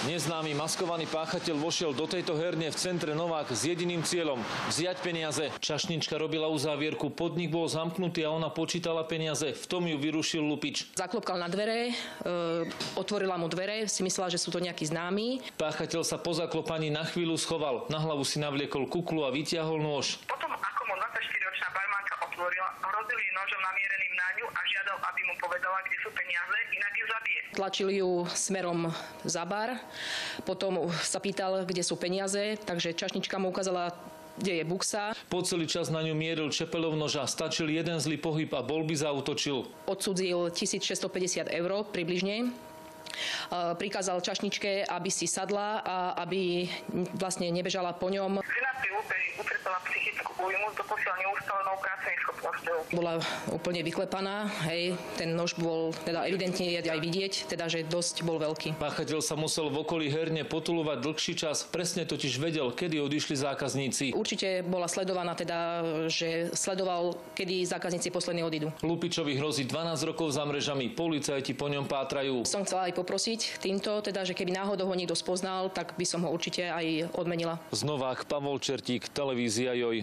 Neznámy maskovaný páchateľ vošiel do tejto herne v centre Novák s jediným cieľom – vziať peniaze. Čašnička robila uzávierku, podnik bol zamknutý a ona počítala peniaze. V tom ju vyrušil lupič. Zaklopkal na dvere, otvorila mu dvere, si myslela, že sú to nejakí známi. Páchateľ sa po zaklopaní na chvíľu schoval. Na hlavu si navliekol kuklu a vytiahol nôž. Potom, ako mu 24-ročná barmanka otvorila, hrozil jej nožom namiereným na ňu a žiadal, aby mu povedala, kde sú peniaze, inak ju zabije. Tlačili ju smerom za bar, potom sa pýtal, kde sú peniaze, takže čašnička mu ukázala, kde je buksa. Po celý čas na ňu mieril čepelov noža, stačil jeden zlý pohyb a bol by zaútočil. Odsudzil 1650 eur približne. Prikázal čašničke, aby si sadla a aby vlastne nebežala po ňom. Žena pri úpeži utrpela psychickú újmu, doposiaľ neustálenou práceneschopnosťou. Bola úplne vyklepaná, hej, ten nož bol teda evidentne aj vidieť, teda že dosť bol veľký. Páchateľ sa musel v okolí herne potulovať dlhší čas, presne totiž vedel, kedy odišli zákazníci. Určite bola sledovaná teda, že sledoval, kedy zákazníci poslední odídu. Lupičovi hrozí 12 rokov za mrežami, policajti po ňom pátrajú. Som chcela aj poprosiť týmto, teda, že keby náhodou ho niekto spoznal, tak by som ho určite aj odmenila. Z Novák Pavol Čertík, televízia Joj.